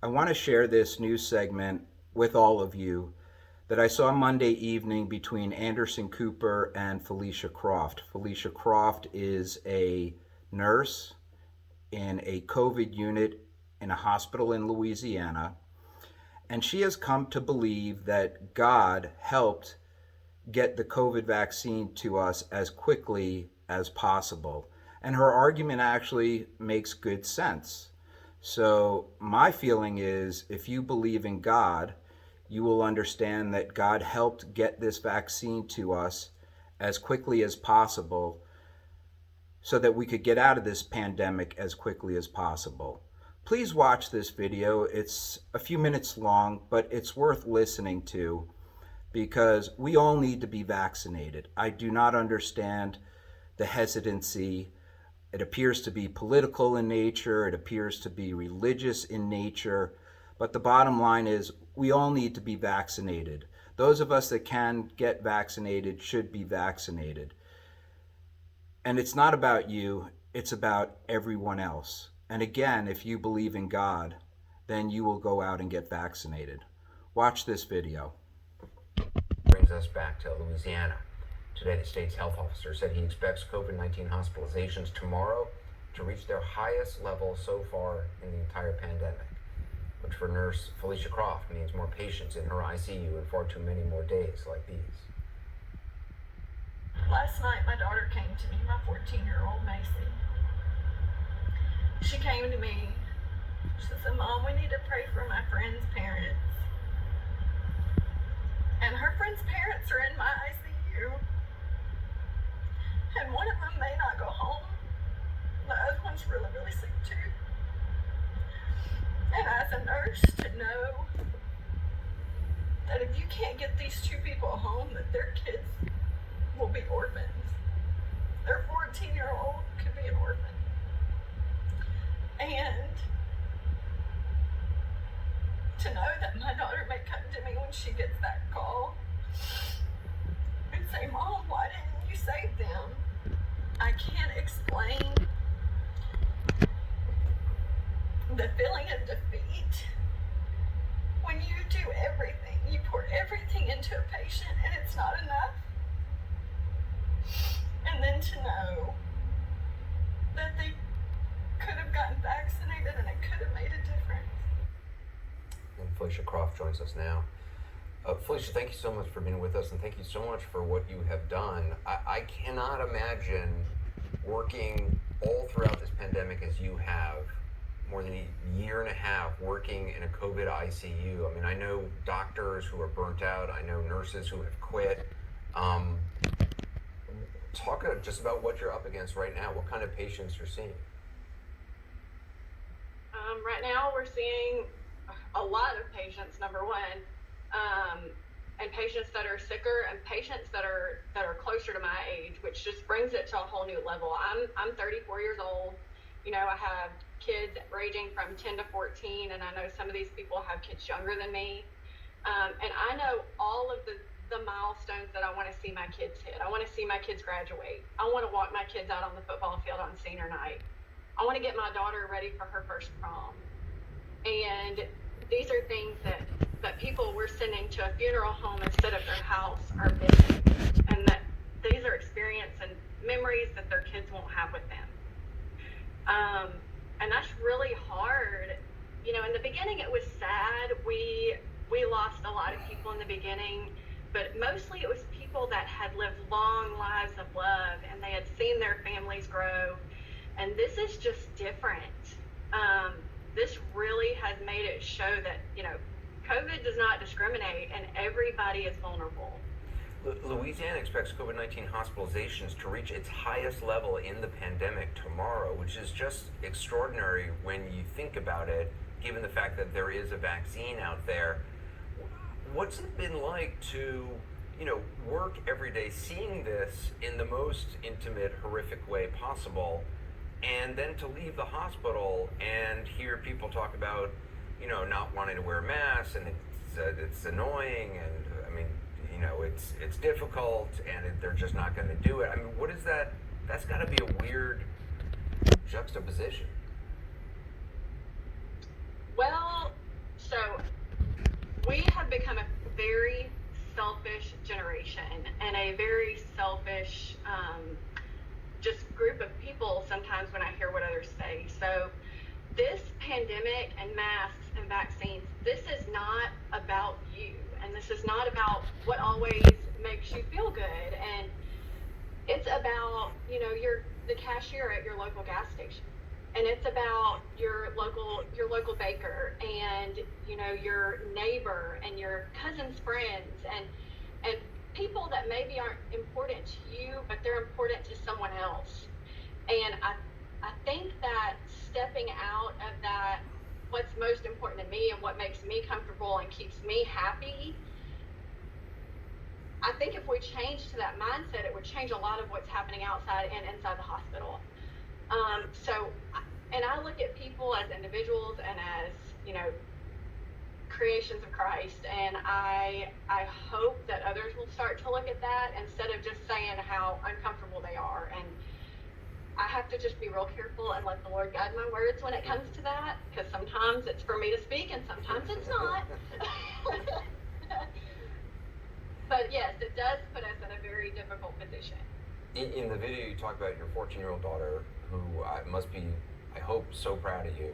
I want to share this news segment with all of you that I saw Monday evening between Anderson Cooper and Felicia Croft. Felicia Croft is a nurse in a COVID unit in a hospital in Louisiana, and she has come to believe that God helped get the COVID vaccine to us as quickly as possible. And her argument actually makes good sense. So, my feeling is if you believe in God, you will understand that God helped get this vaccine to us as quickly as possible so that we could get out of this pandemic as quickly as possible. Please watch this video. It's a few minutes long, but it's worth listening to because we all need to be vaccinated. I do not understand the hesitancy. It appears to be political in nature, it appears to be religious in nature, but the bottom line is we all need to be vaccinated. Those of us that can get vaccinated should be vaccinated. And it's not about you, it's about everyone else. And again, if you believe in God, then you will go out and get vaccinated. Watch this video. Brings us back to Louisiana. Today, the state's health officer said he expects COVID-19 hospitalizations tomorrow to reach their highest level so far in the entire pandemic, which for nurse Felicia Croft means more patients in her ICU and far too many more days like these. Last night, my daughter came to me, my 14-year-old Macy. She came to me. She said, "Mom, we need to pray for my friend's parents." And her friend's parents are in my ICU. And one of them may not go home. The other one's really, really sick too. And as a nurse, to know that if you can't get these two people home, that their kids will be orphans. Their 14-year-old could be an orphan. And to know that my daughter may come to me when she gets that call and say, "Mom, why didn't you save them?" I can't explain the feeling of defeat when you do everything. You pour everything into a patient and it's not enough. And then to know that they could have gotten vaccinated and it could have made a difference. And Felicia Croft joins us now. Felicia, thank you so much for being with us, and thank you so much for what you have done. I cannot imagine working all throughout this pandemic as you have, more than a year and a half working in a COVID ICU. I mean, I know doctors who are burnt out. I know nurses who have quit. Talk just about what you're up against right now, what kind of patients you're seeing. Right now we're seeing a lot of patients, number one, and patients that are sicker and patients that are closer to my age, which just brings it to a whole new level. I'm 34 years old. You know, I have kids ranging from 10 to 14, and I know some of these people have kids younger than me. And I know all of the milestones that I want to see my kids hit. I want to see my kids graduate. I want to walk my kids out on the football field on senior night. I want to get my daughter ready for her first prom. And these are things that people we're sending to a funeral home instead of their house are missing. And that these are experiences and memories that their kids won't have with them. And that's really hard. You know, in the beginning it was sad. We lost a lot of people in the beginning, but mostly it was people that had lived long lives of love and they had seen their families grow. And this is just different. This really has made it show that, you know, COVID does not discriminate and everybody is vulnerable. Louisiana expects COVID-19 hospitalizations to reach its highest level in the pandemic tomorrow, which is just extraordinary when you think about it, given the fact that there is a vaccine out there. What's it been like to, you know, work every day seeing this in the most intimate, horrific way possible, and then to leave the hospital and hear people talk about, you know, not wanting to wear masks, and it's annoying, and I mean, you know, it's difficult, and they're just not going to do it. I mean, what is that? That's got to be a weird juxtaposition. Well, generation and a very selfish, just group of people sometimes when I hear what others say. So this pandemic and masks and vaccines, this is not about you, and this is not about what always makes you feel good. And it's about, you're the cashier at your local gas station, and it's about your local baker, and your neighbor and your cousin's friends, and people that maybe aren't important to you, but they're important to someone else. And I think that stepping out of that, what's most important to me and what makes me comfortable and keeps me happy, I think if we change to that mindset, it would change a lot of what's happening outside and inside the hospital. And I look at people as individuals and as, creations of Christ, and I hope that others will start to look at that instead of just saying how uncomfortable they are. And I have to just be real careful and let the Lord guide my words when it comes to that, because sometimes it's for me to speak and sometimes it's not. But yes, it does put us in a very difficult position. In the video, you talk about your 14-year-old daughter, who must be, I hope, so proud of you.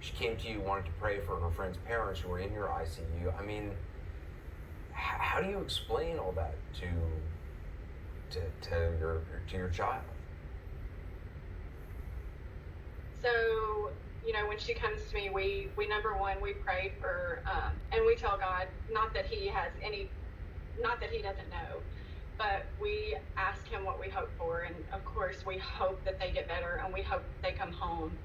She came to you, wanted to pray for her friend's parents who were in your ICU. I mean, how do you explain all that to your child? So, when she comes to me, we number one, we pray for, and we tell God, not that he doesn't know, but we ask him what we hope for. And of course, we hope that they get better and we hope they come home.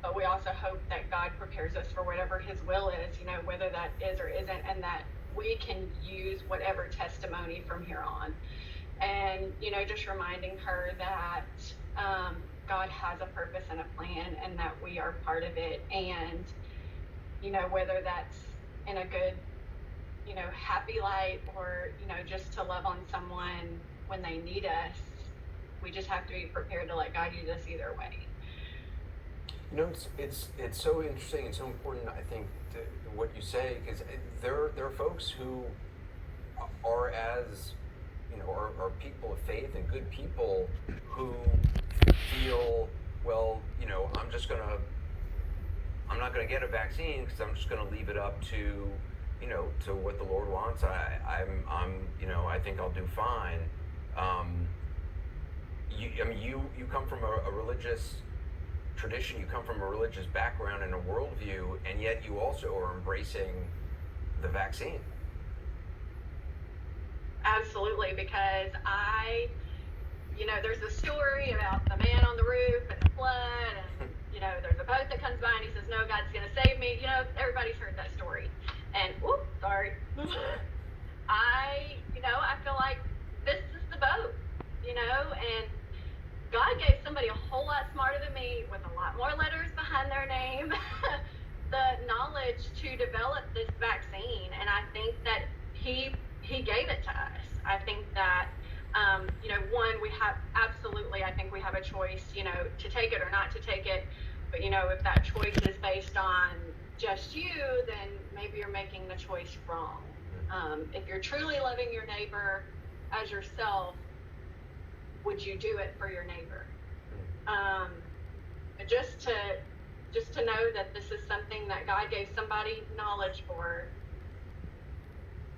But we also hope that God prepares us for whatever his will is, whether that is or isn't, and that we can use whatever testimony from here on. And, just reminding her that God has a purpose and a plan and that we are part of it. And, whether that's in a good, happy light or, just to love on someone when they need us, we just have to be prepared to let God use us either way. It's so interesting and so important, I think, to what you say, because there are folks who are are people of faith and good people who feel, well, I'm not gonna get a vaccine because I'm just gonna leave it up to, to what the Lord wants. I think I'll do fine. You come from a religious tradition, you come from a religious background and a worldview, and yet you also are embracing the vaccine. Absolutely, because there's a story about the man on the roof and the flood, and there's a boat that comes by and he says, "No, God's gonna save me." Everybody's heard that story. And sorry. I feel like this is the boat, and God gave somebody a whole lot smarter than me with a lot more letters behind their name the knowledge to develop this vaccine, and I think that he gave it to us. I think that one, we have I think we have a choice, to take it or not to take it. But if that choice is based on just you, then maybe you're making the choice wrong. If you're truly loving your neighbor as yourself, would you do it for your neighbor? Just to know that this is something that God gave somebody knowledge for.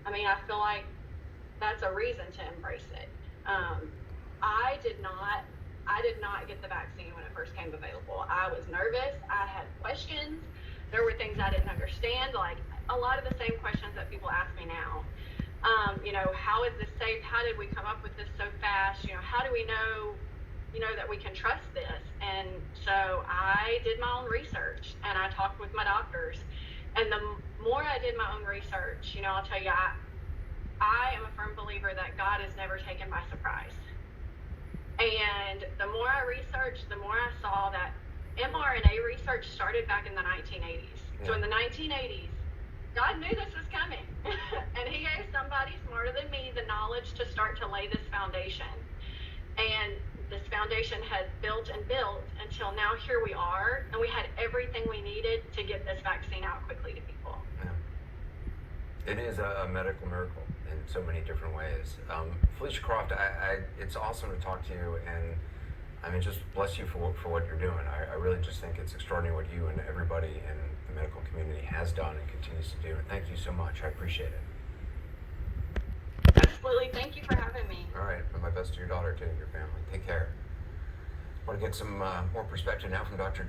I feel like that's a reason to embrace it. I did not get the vaccine when it first came available. I was nervous. I had questions. There were things I didn't understand, like a lot of the same questions that people ask me now. How is this safe? How did we come up with this so fast? How do we know, that we can trust this? And so I did my own research and I talked with my doctors. And the more I did my own research, I'll tell you, I am a firm believer that God is never taken by surprise. And the more I researched, the more I saw that mRNA research started back in the 1980s. Yeah. So in the 1980s, God knew this was coming. And he gave somebody smarter than me the knowledge to start to lay this foundation. And this foundation has built and built until now here we are, and we had everything we needed to get this vaccine out quickly to people. Yeah. It is a medical miracle. in so many different ways. Felicia Croft, it's awesome to talk to you, and I mean, just bless you for what you're doing. I really just think it's extraordinary what you and everybody in the medical community has done and continues to do. And thank you so much. I appreciate it. Absolutely. Thank you for having me. All right. And my best to your daughter, too, and your family. Take care. I want to get some more perspective now from Dr.